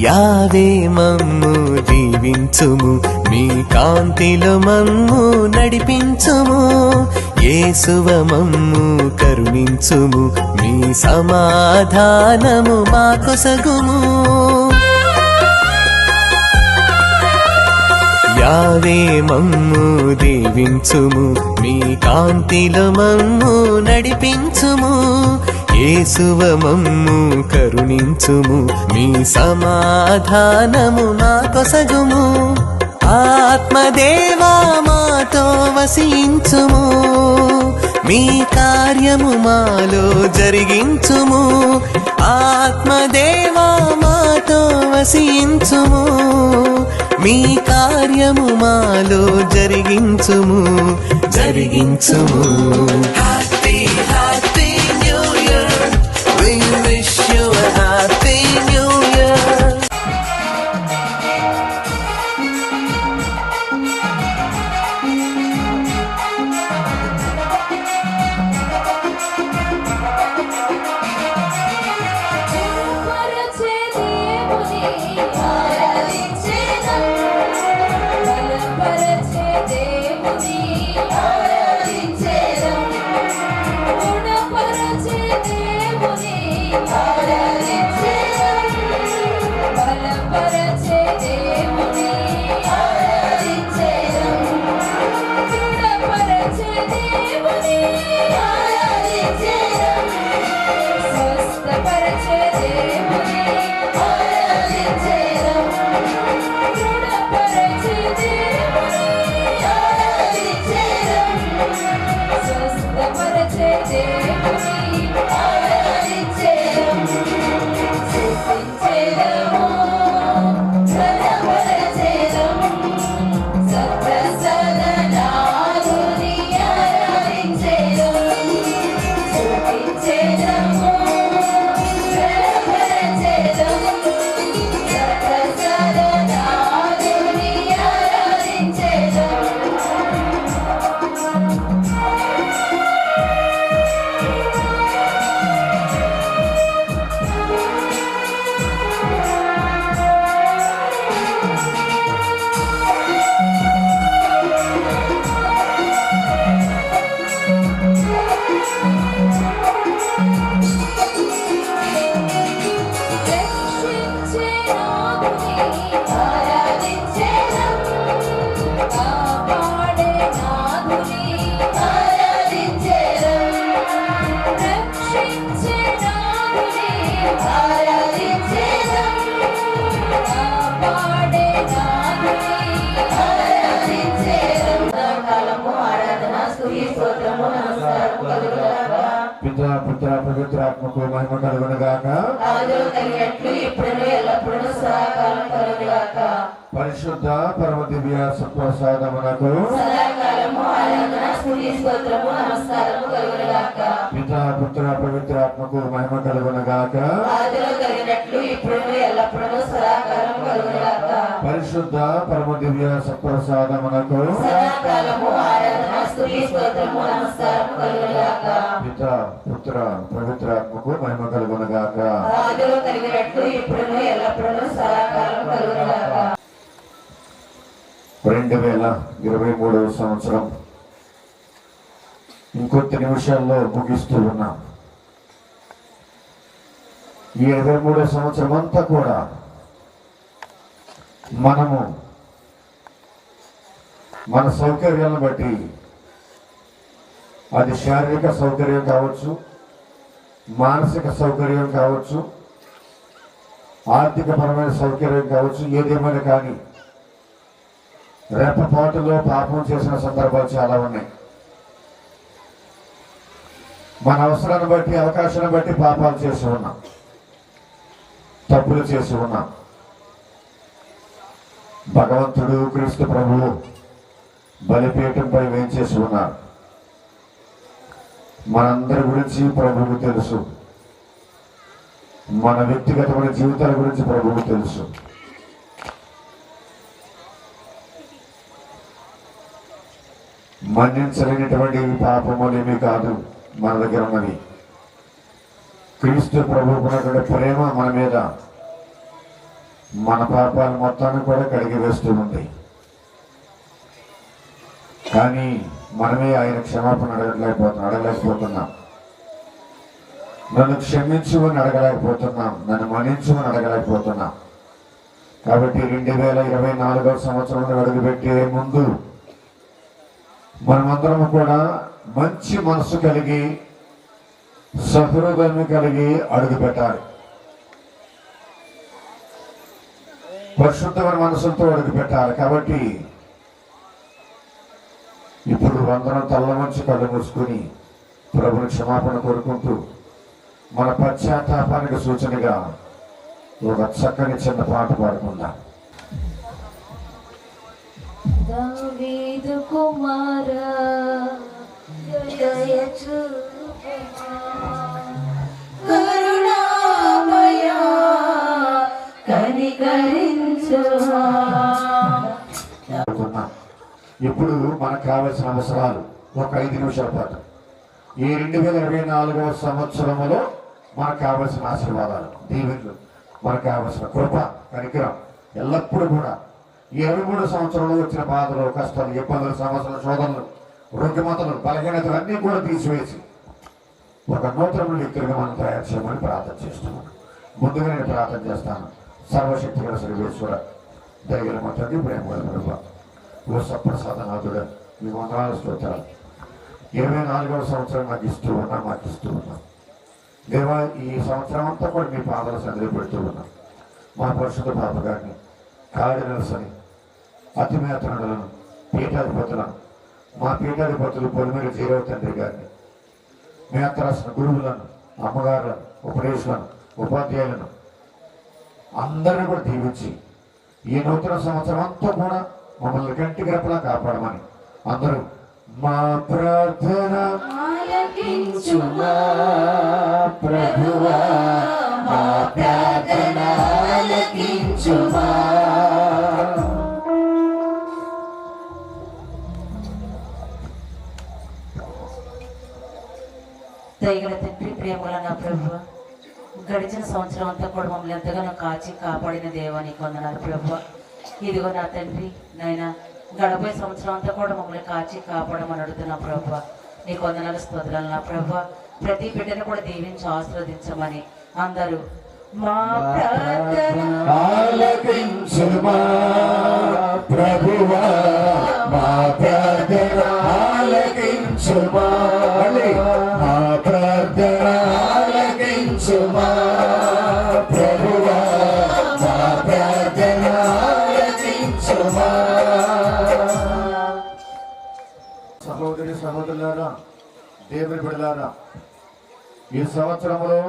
యావే మమ్ము దీవించుము, మీ కాంతిలో మమ్ము నడిపించుము. యేసువ మమ్ము కరుణించుము, మీ సమాధానము మా కొసగుము. యావే మమ్ము దీవించుము, మీ కాంతిలో మమ్ము నడిపించుము. యేసువ మమ్ము కరుణించుము, మీ సమాధానము మా కొసగుము. ఆత్మదేవా మాతో వసించుము, మీ కార్యము మాలో జరిగించుము. ఆత్మదేవా మాతో వసించుము, మీ కార్యము మాలో జరిగించుము. Happy happy new year, we wish you a happy new year. పితా పుత్ర పవిత్రాత్మకు మహిమ కలుగునుగాక. పరిశుద్ధ పరమ దివ్య సత్ప్రసాదమునకు పితా పుత్ర పవిత్రాత్మకు మహిమ కలుగునుగాక. పరిశుద్ధ పరమ దివ్య సత్ప్రసాదమునకు పితా పుత్ర పవిత్రాత్మకు మహిమ కలుగునుగాక. 2023 సంవత్సరం ఇంకొద్ది నిమిషాల్లో ముగిస్తూ ఉన్నాం. ఈ 23 సంవత్సరం అంతా కూడా మనము మన సౌకర్యాలను బట్టి, అది శారీరక సౌకర్యం కావచ్చు, మానసిక సౌకర్యం కావచ్చు, ఆర్థికపరమైన సౌకర్యం కావచ్చు, ఏదేమైనా కానీ రెప్పపాటులో పాపం చేసిన సందర్భాలు చాలా ఉన్నాయి. మన అవసరాన్ని బట్టి, అవకాశాన్ని బట్టి పాపాలు చేసి ఉన్నాం, తప్పులు చేసి ఉన్నాం. భగవంతుడు క్రీస్తు ప్రభువు బలిపీఠంపై వేంచేసి ఉన్నారు. మనందరి గురించి ప్రభువుకు తెలుసు, మన వ్యక్తిగతమైన జీవితాల గురించి ప్రభువుకు తెలుసు. మన్నించలేనటువంటి పాపములేమీ కాదు మన దగ్గర ఉన్నది. క్రీస్తు ప్రభువుకున్నటువంటి ప్రేమ మన మీద మన పాపాలు మొత్తాన్ని కూడా కడిగి వేస్తూ ఉంది. కానీ మనమే ఆయన క్షమాపణ అడగలేకపోతున్నాం. నన్ను క్షమించు అని అడగలేకపోతున్నాం, నన్ను మన్నించు అని అడగలేకపోతున్నాం. కాబట్టి 2024వ సంవత్సరంలో అడుగుపెట్టే ముందు మనమందరం కూడా మంచి మనసు కలిగి సహృదయం కలిగి అడుగు పెట్టాలి. పరిశుద్ధమైన మనసులతో అడుగు పెట్టాలి. కాబట్టి ఇప్పుడు అందరం తల్ల వంచి కళ్ళు మూసుకుని ప్రభుని క్షమాపణ కోరుకుంటూ మన పశ్చాత్తాపానికి సూచనగా ఒక చక్కని చిన్న పాట పాడుకుందాం. దావీదు కుమారా దయ చూపుమా, కరుణామయా కనికరించుమా. ఇప్పుడు మనకు కావలసిన అవసరాలు ఒక 5 నిమిషాల పాటు ఈ 2024వ సంవత్సరంలో మనకు కావలసిన ఆశీర్వాదాలు, దీవెనలు, మనకు కావలసిన కృప, కనికరం ఎల్లప్పుడూ కూడా ఈ 23 సంవత్సరంలో వచ్చిన బాధలు, కష్టాలు, ఇబ్బందులు, సమస్యలు, శోధనలు, రుగ్మతలు, బలహీనతలు అన్నీ కూడా తీసివేసి ఒక నూతన వ్యక్తులుగా మనం తయారు చేయమని ప్రార్థన చేస్తున్నాను. ముందుగా నేను ప్రార్థన చేస్తాను. సర్వశక్తి గల సర్వేశ్వర దయగల మా తండ్రి, ప్రేమ గల ప్రభువా, ఓ సప్రసాదనాథుడా, మీ వందనాలు, స్తోత్రాలు. 24వ సంవత్సరం మాకు ఇస్తూ ఉన్నాం. దేవా, ఈ సంవత్సరం అంతా కూడా మీ పాదాల సన్నిధిలో పెడుతూ ఉన్నాం. మా పరిశుద్ధ పాప గారిని, కార్డినల్స్ని, అతిమేతనులను, పీఠాధిపతులను, మా పీఠాధిపతులు పొలిమేర జీరవ తండ్రి గారిని, మేత రాసిన గురువులను, అమ్మగారులను, ఉపదేశాలను, ఉపాధ్యాయులను అందరినీ కూడా దీవించి ఈ నూతన సంవత్సరం అంతా కూడా మమ్మల్ని కంటి గ్రపలా కాపాడమని అందరూ మా ప్రార్థన ఆలకించుమా ప్రభువా, మా ప్రార్థన ఆలకించుమా. దయగల తండ్రి, ప్రేమగల నా ప్రభువా, గడిచిన సంవత్సరం అంతా కూడా మమ్మల్ని ఎంతగానో కాచి కాపాడిన దేవా నీకు వందనాలు ప్రభువా. ఇదిగో నా తండ్రి నాయన, గడపే సంవత్సరం అంతా కూడా మమ్మల్ని కాచి కాపాడమని అడుగుతున్నా ప్రభువా. నీకు వందనాలు, స్తోత్రాలు నా ప్రభువా. ప్రతి బిడ్డను కూడా దీవించి ఆశీర్వదించమని అందరూ మా ప్రార్థన ఆలకించుమా ప్రభువా, మా ప్రార్థన ఆలకించుమా, మా ప్రార్థన ఆలకించుమా ప్రభువా, మా ప్రార్థన ఆలకించుమా. సహోదరి సహోదరులారా, దేవుని బిడ్డలారా, ఈ సంవత్సరంలో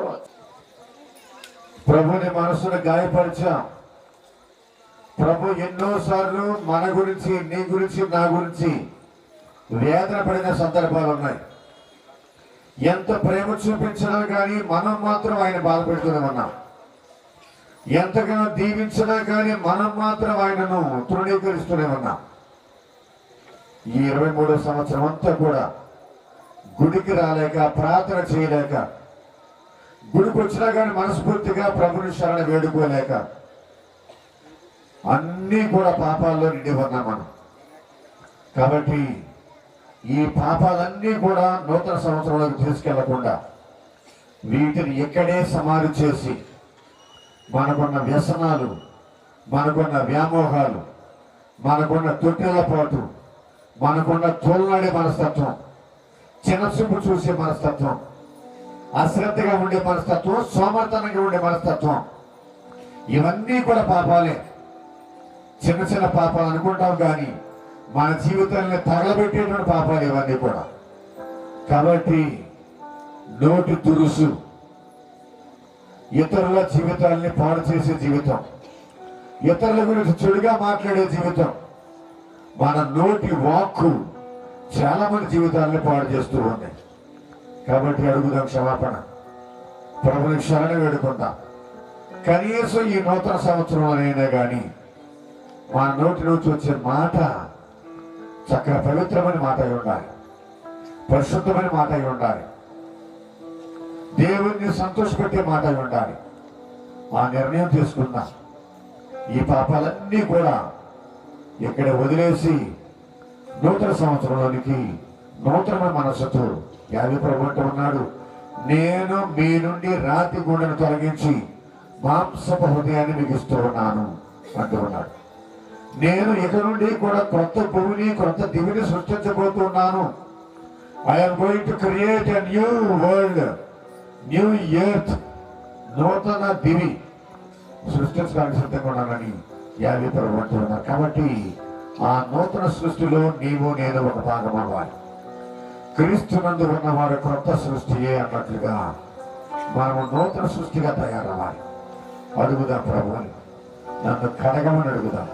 ప్రభుని మనసును గాయపరిచాం. ప్రభు ఎన్నోసార్లు మన గురించి, నీ గురించి, నా గురించి వేదన పడిన సందర్భాలు ఉన్నాయి. ఎంత ప్రేమ చూపించినా కానీ మనం మాత్రం ఆయన బాధపెడుతూనే ఉన్నాం. ఎంతగానో దీవించినా కానీ మనం మాత్రం ఆయనను తృణీకరిస్తూనే ఉన్నాం. ఈ 23వ సంవత్సరం అంతా కూడా గుడికి రాలేక, ప్రార్థన చేయలేక, గుడికి వచ్చినా కానీ మనస్ఫూర్తిగా ప్రభుని శరణ వేడుకోలేక అన్నీ కూడా పాపాల్లో నిండి ఉన్నాం మనం. కాబట్టి ఈ పాపాలన్నీ కూడా నూతన సంవత్సరంలోకి తీసుకెళ్లకుండా వీటిని ఇక్కడే సమాధి చేసి మనకున్న వ్యసనాలు, మనకున్న వ్యామోహాలు, మనకున్న తొట్టెలపాటు, మనకున్న తోలనాడే మనస్తత్వం, చిన్నచూపు చూసే మనస్తత్వం, అశ్రద్ధగా ఉండే మనస్తత్వం, సోమర్తనంగా ఉండే మనస్తత్వం, ఇవన్నీ కూడా పాపాలే. చిన్న చిన్న పాపాలు అనుకుంటాం కానీ మన జీవితాన్ని తగలబెట్టేటువంటి పాపాలు ఇవన్నీ కూడా. కాబట్టి నోటి దురుసు, ఇతరుల జీవితాలని పాడు చేసే జీవితం, ఇతరుల గురించి చెడుగా మాట్లాడే జీవితం, మన నోటి వాక్కు చాలా మంది జీవితాలని పాడు చేస్తూ ఉన్నాయి. కాబట్టి అడుగుదాం క్షమాపణ, ప్రభుని శరణ వేడుకుందాం. కనీసం ఈ నూతన సంవత్సరంలోనైనా కానీ మా నోటి నుంచి వచ్చే మాట చక్కగా పవిత్రమైన మాట అయి ఉండాలి, పరిశుద్ధమైన మాట అయి ఉండాలి, దేవుణ్ణి సంతోషపెట్టే మాట అయి ఉండాలి. ఆ నిర్ణయం తీసుకుందాం. ఈ పాపాలన్నీ కూడా ఇక్కడ వదిలేసి నూతన సంవత్సరంలోనికి నూతన మనస్సుతో యాభై ప్రభు అంటూ ఉన్నాడు, నేను మీ నుండి రాతి గుండెను తొలగించి మాంసపు హృదయాన్ని మీకు ఇస్తూ ఉన్నాను అంటూ ఉన్నాడు. నేను ఇక నుండి కూడా క్రొత్త భూమిని క్రొత్త దివిని సృష్టించబోతున్నాను. I'm going to create a new world, new earth, నూతన దివి సృష్టించడానికి సిద్ధంగా ఉన్నానని యాభై ప్రభు అంటూ ఉన్నారు. కాబట్టి ఆ నూతన సృష్టిలో నీవు నేను ఒక భాగం అవ్వాలి. క్రీస్తునందు ఉన్నవారు క్రొత్త సృష్టియే అన్నట్లుగా మనము నూతన సృష్టిగా తయారవ్వాలి. అడుగుదాం ప్రభువుని, నన్ను కడగమని అడుగుదాం,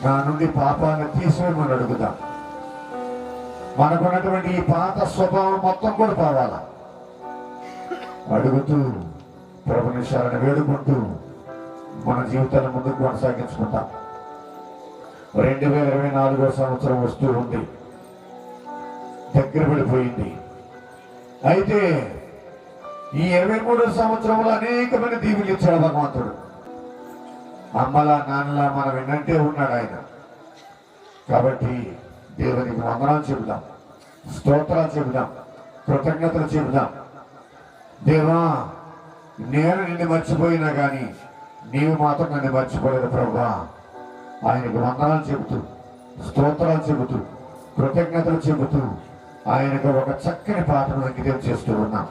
నా నుండి పాపాన్ని తీసివేయమని అడుగుదాం. మనకున్నటువంటి ఈ పాత స్వభావం మొత్తం కూడా పోవాలా. అడుగుతూ ప్రభుని శరణ వేడుకుంటూ మన జీవితాన్ని ముందుకు కొనసాగించుకుంటాం. 2024 సంవత్సరం వస్తూ ఉంది, దగ్గర పడిపోయింది. అయితే ఈ 23 సంవత్సరంలో అనేకమైన దీవులు ఇచ్చాడు భగవంతుడు. అమ్మలా నాన్నలా మనం విన్నంటే ఉన్నాడు ఆయన. కాబట్టి దేవునికి వందనాలు చెబుదాం, స్తోత్రాలు చెబుదాం, కృతజ్ఞతలు చెబుదాం. దేవా, నేను నిన్ను మర్చిపోయినా కానీ నీవు మాత్రం నన్ను మర్చిపోలేదు ప్రభువా. ఆయనకు వందనాలు చెబుతూ, స్తోత్రాలు చెబుతూ, కృతజ్ఞతలు చెబుతూ ఆయనకు ఒక చక్కని పాటను అంకితం చేస్తూ ఉన్నాం.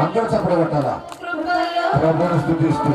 అందరూ చప్పడగొట్టాలా ప్రభువును స్తుతిస్తూ.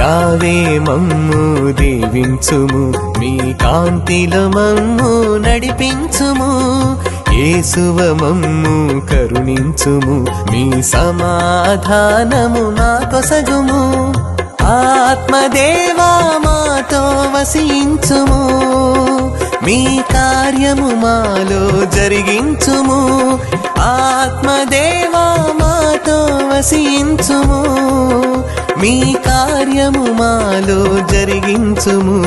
యావే మమ్ము దీవించుము, మీ కాంతిలో మమ్ము నడిపించుము. యేసువ మమ్ము కరుణించుము, మీ సమాధానము మా కొసగుము. ఆత్మదేవా మాతో వసించుము, మీ కార్యము మాలో జరిగించుము. ఆత్మదేవా మాతో వసించుము, మీ కార్యము మాలో జరిగించుము.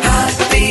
Happy